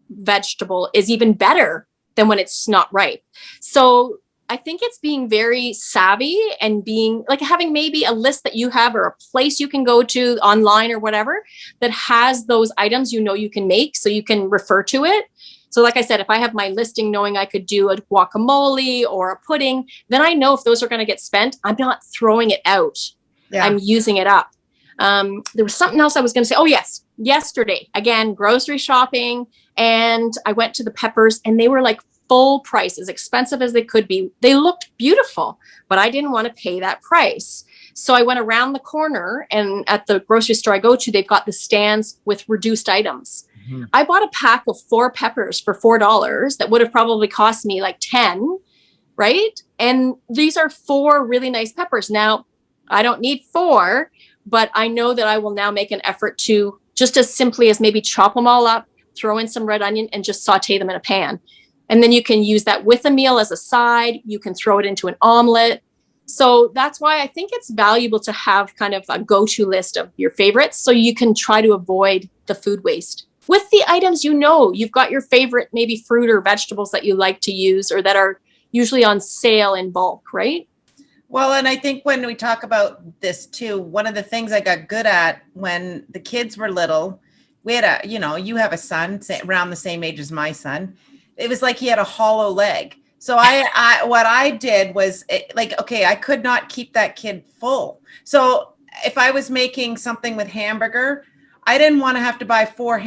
vegetable is even better than when it's not ripe. So I think it's being very savvy, and being like, having maybe a list that you have, or a place you can go to online or whatever, that has those items you can make, so you can refer to it. So like I said, if I have my listing knowing I could do a guacamole or a pudding, then I know if those are going to get spent, I'm not throwing it out. Yeah. I'm using it up. There was something else I was going to say. Oh, yes. Yesterday, again, grocery shopping, and I went to the peppers, and they were like full price, as expensive as they could be. They looked beautiful, but I didn't want to pay that price. So I went around the corner, and at the grocery store I go to, they've got the stands with reduced items. Mm-hmm. I bought a pack of 4 peppers for $4 that would have probably cost me like 10, right? And these are 4 really nice peppers. Now, I don't need 4, but I know that I will now make an effort to, just as simply as maybe chop them all up, throw in some red onion, and just saute them in a pan. And then you can use that with a meal as a side. You can throw it into an omelet. So that's why I think it's valuable to have kind of a go-to list of your favorites, so you can try to avoid the food waste. With the items, you've got your favorite, maybe fruit or vegetables that you like to use, or that are usually on sale in bulk, right? Well, and I think when we talk about this too, one of the things I got good at when the kids were little, we had you have a son around the same age as my son. It was like he had a hollow leg. So what I did was I could not keep that kid full. So if I was making something with hamburger, I didn't want to have to buy 4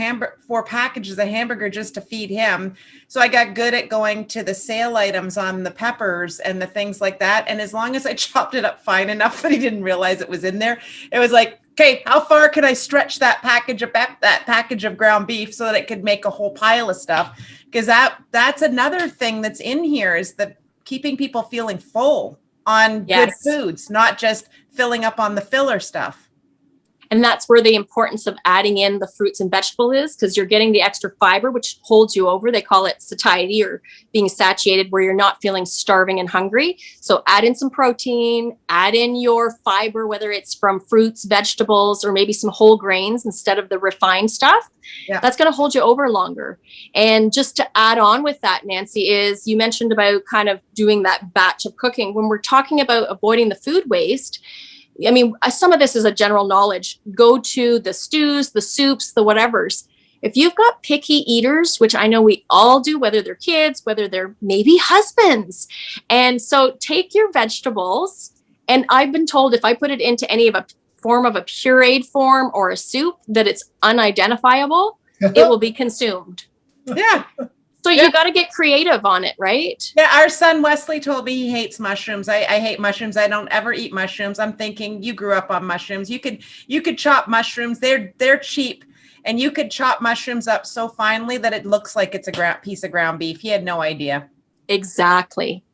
packages of hamburger just to feed him. So I got good at going to the sale items on the peppers and the things like that. And as long as I chopped it up fine enough that he didn't realize it was in there, it was like, okay, how far can I stretch that package of ground beef so that it could make a whole pile of stuff? Because that's another thing that's in here, is that keeping people feeling full on good foods, not just filling up on the filler stuff. And that's where the importance of adding in the fruits and vegetables is, because you're getting the extra fiber, which holds you over. They call it satiety, or being satiated, where you're not feeling starving and hungry. So add in some protein, add in your fiber, whether it's from fruits, vegetables, or maybe some whole grains instead of the refined stuff. Yeah. That's going to hold you over longer. And just to add on with that, Nancy, is you mentioned about kind of doing that batch of cooking. When we're talking about avoiding the food waste, I mean, some of this is a general knowledge. Go to the stews, the soups, the whatevers. If you've got picky eaters, which I know we all do, whether they're kids, whether they're maybe husbands. And so take your vegetables. And I've been told if I put it into any of a form of a pureed form or a soup, that it's unidentifiable, it will be consumed. Yeah. So you got to get creative on it, right? Yeah, our son Wesley told me he hates mushrooms. I hate mushrooms. I don't ever eat mushrooms. I'm thinking, you grew up on mushrooms. You could chop mushrooms. They're cheap, and you could chop mushrooms up so finely that it looks like it's a piece of ground beef. He had no idea. Exactly.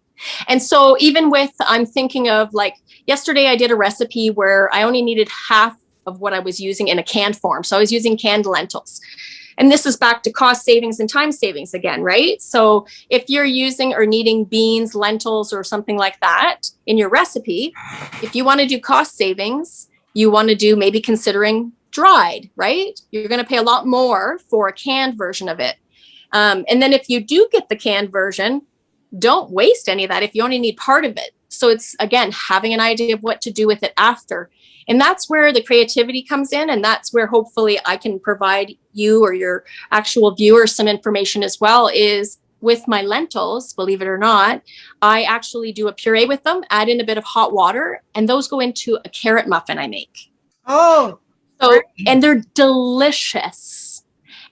And so even with, I'm thinking of like yesterday, I did a recipe where I only needed half of what I was using in a canned form. So I was using canned lentils. And this is back to cost savings and time savings again, right? So if you're using or needing beans, lentils, or something like that in your recipe, if you want to do cost savings, you want to do maybe considering dried, right? You're going to pay a lot more for a canned version of it. And then if you do get the canned version, don't waste any of that if you only need part of it. So it's, again, having an idea of what to do with it after. And that's where the creativity comes in. And that's where hopefully I can provide you or your actual viewers some information as well, is with my lentils, believe it or not, I actually do a puree with them, add in a bit of hot water, and those go into a carrot muffin I make. Oh, so, and they're delicious.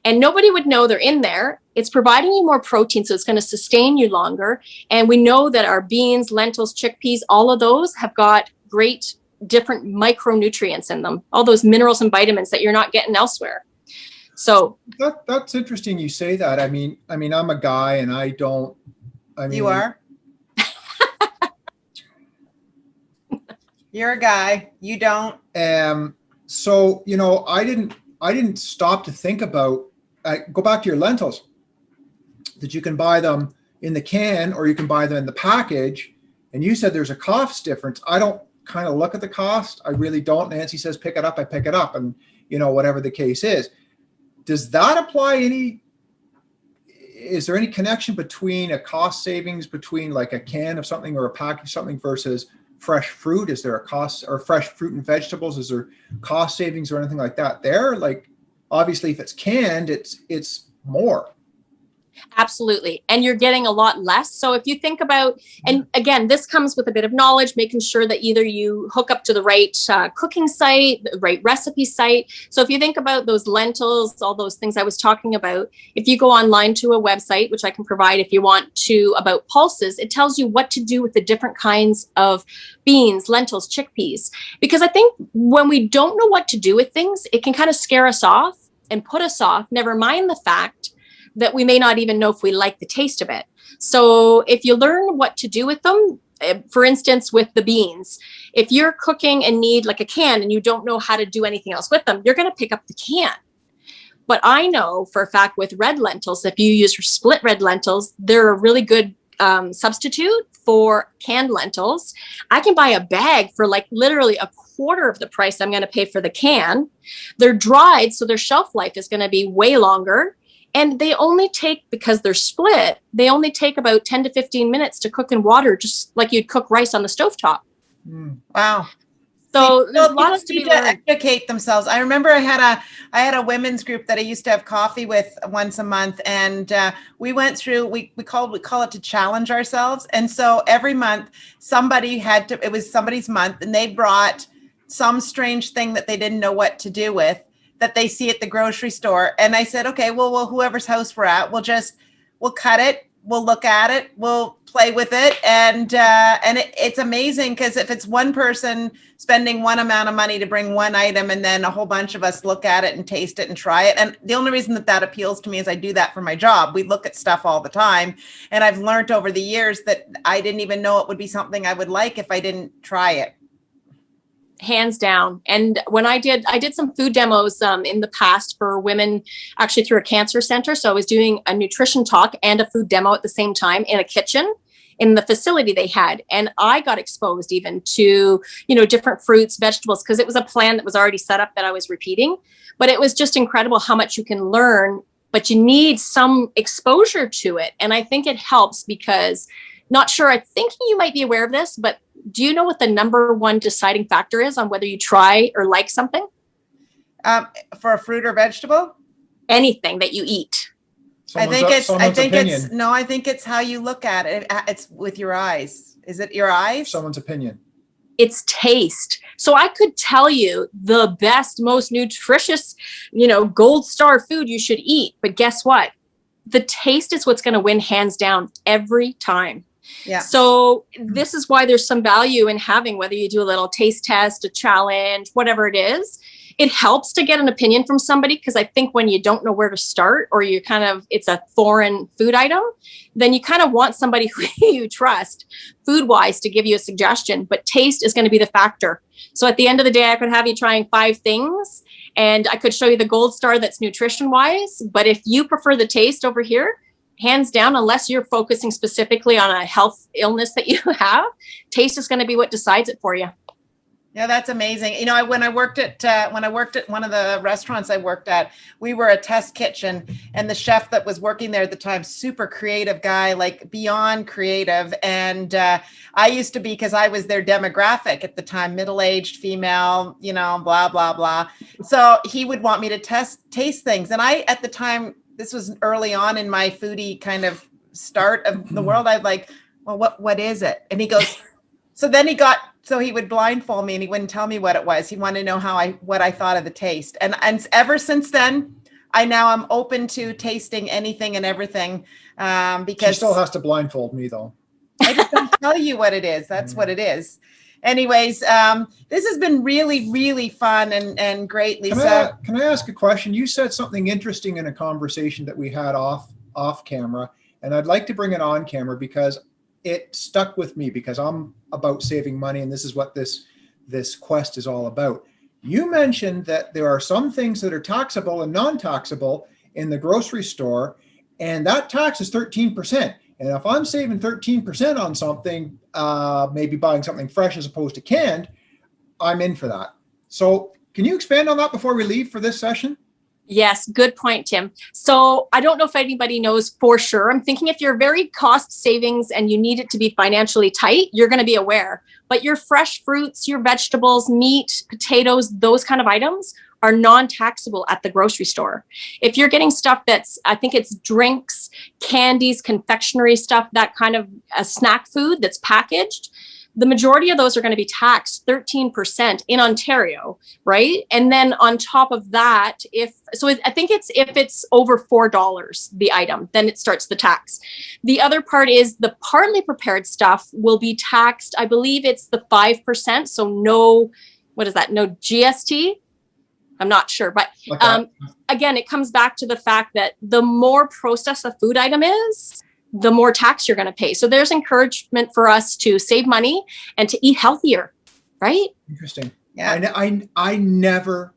And nobody would know they're in there. It's providing you more protein, so it's going to sustain you longer. And we know that our beans, lentils, chickpeas, all of those have got great different micronutrients in them, all those minerals and vitamins that you're not getting elsewhere. So that's interesting you say that. I mean, I'm a guy and you are? You're a guy. You don't. So, I didn't stop to think about, go back to your lentils, that you can buy them in the can or you can buy them in the package. And you said there's a cost difference. I don't kind of look at the cost. I really don't. Nancy says, pick it up. I pick it up, and whatever the case is. Does that apply is there any connection between a cost savings between like a can of something or a package of something versus fresh fruit? Is there a cost, or fresh fruit and vegetables? Is there cost savings or anything like that there? Like, obviously if it's canned, it's more. Absolutely. And you're getting a lot less. So if you think about, and again, this comes with a bit of knowledge, making sure that either you hook up to the right cooking site, the right recipe site. So if you think about those lentils, all those things I was talking about, if you go online to a website, which I can provide if you want to, about pulses, it tells you what to do with the different kinds of beans, lentils, chickpeas. Because I think when we don't know what to do with things, it can kind of scare us off and put us off, never mind the fact that we may not even know if we like the taste of it. So if you learn what to do with them, for instance, with the beans, if you're cooking and need like a can and you don't know how to do anything else with them, you're going to pick up the can. But I know for a fact with red lentils, if you use split red lentils, they're a really good substitute for canned lentils. I can buy a bag for like literally a quarter of the price I'm going to pay for the can. They're dried, so their shelf life is going to be way longer. And they only take, because they're split, they only take about 10 to 15 minutes to cook in water, just like you'd cook rice on the stovetop. Wow. So there's lots to be learned. Educate themselves. I remember I had a women's group that I used to have coffee with once a month, and we went through. We call it to challenge ourselves. And so every month somebody it was somebody's month, and they brought some strange thing that they didn't know what to do with, that they see at the grocery store. And I said, okay, well, whoever's house we're at, we'll cut it. We'll look at it. We'll play with it. And it's amazing, because if it's one person spending one amount of money to bring one item, and then a whole bunch of us look at it and taste it and try it. And the only reason that appeals to me is I do that for my job. We look at stuff all the time. And I've learned over the years that I didn't even know it would be something I would like if I didn't try it. Hands down. And when I did some food demos in the past for women, actually through a cancer center. So I was doing a nutrition talk and a food demo at the same time in a kitchen in the facility they had. And I got exposed even to, different fruits, vegetables, because it was a plan that was already set up that I was repeating. But it was just incredible how much you can learn, but you need some exposure to it. And I think it helps because, not sure, I think you might be aware of this, but do you know what the number one deciding factor is on whether you try or like something? For a fruit or vegetable? Anything that you eat. I think it's how you look at it. It's with your eyes. Is it your eyes? Someone's opinion. It's taste. So I could tell you the best, most nutritious, gold star food you should eat. But guess what? The taste is what's going to win hands down every time. Yeah. So this is why there's some value in having, whether you do a little taste test, a challenge, whatever it is, it helps to get an opinion from somebody. Because I think when you don't know where to start, or it's a foreign food item, then you kind of want somebody who you trust food wise to give you a suggestion, but taste is going to be the factor. So at the end of the day, I could have you trying 5 things and I could show you the gold star that's nutrition wise. But if you prefer the taste over here, hands down, unless you're focusing specifically on a health illness that you have, taste is going to be what decides it for you. Yeah, that's amazing. When I worked at one of the restaurants I worked at, we were a test kitchen, and the chef that was working there at the time, super creative guy, like beyond creative. And I used to be, because I was their demographic at the time, middle-aged female, blah, blah, blah. So he would want me to taste things. And I, at the time, this was early on in my foodie kind of start of the world. I'd like, well, what is it? And he goes, so he would blindfold me and he wouldn't tell me what it was. He wanted to know what I thought of the taste. And ever since then, I'm open to tasting anything and everything. Because she still has to blindfold me though. I just don't tell you what it is. That's what it is. Anyways, this has been really, really fun and great, Lisa. Can I ask a question? You said something interesting in a conversation that we had off camera, and I'd like to bring it on camera because it stuck with me, because I'm about saving money, and this is what this quest is all about. You mentioned that there are some things that are taxable and non-taxable in the grocery store, and that tax is 13%. And if I'm saving 13% on something, maybe buying something fresh as opposed to canned, I'm in for that. So can you expand on that before we leave for this session? Yes, good point, Tim. So I don't know if anybody knows for sure. I'm thinking if you're very cost savings and you need it to be financially tight, you're going to be aware. But your fresh fruits, your vegetables, meat, potatoes, those kind of items are non-taxable at the grocery store. If you're getting stuff I think it's drinks, candies, confectionery stuff, that kind of a snack food that's packaged, the majority of those are going to be taxed 13% in Ontario, right? And then on top of that, if it's over $4, the item, then it starts the tax. The other part is the partly prepared stuff will be taxed. I believe it's the 5%. So no GST. I'm not sure, but again, it comes back to the fact that the more processed a food item is, the more tax you're going to pay. So there's encouragement for us to save money and to eat healthier, right? Interesting. Yeah. I never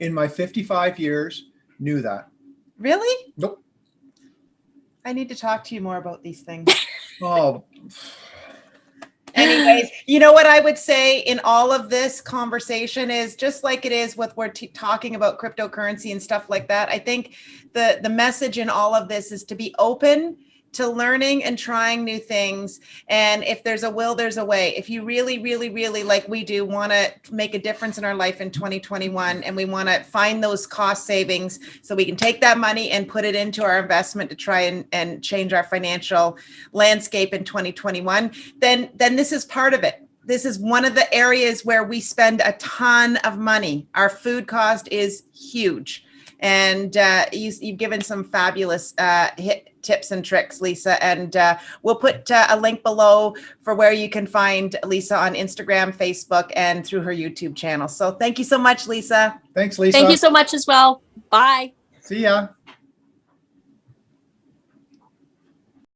in my 55 years knew that. Really? Nope. I need to talk to you more about these things. Oh. Anyways, you know what I would say in all of this conversation is, just like it is with we're talking about cryptocurrency and stuff like that, I think the message in all of this is to be open to learning and trying new things. And if there's a will, there's a way. If you really, really, really, like we do, want to make a difference in our life in 2021, and we want to find those cost savings so we can take that money and put it into our investment to try and change our financial landscape in 2021, then this is part of it. This is one of the areas where we spend a ton of money. Our food cost is huge. And you've given some fabulous tips and tricks, Lisa. And we'll put a link below for where you can find Lisa on Instagram, Facebook, and through her YouTube channel. So thank you so much, Lisa. Thanks, Lisa. Thank you so much as well. Bye. See ya.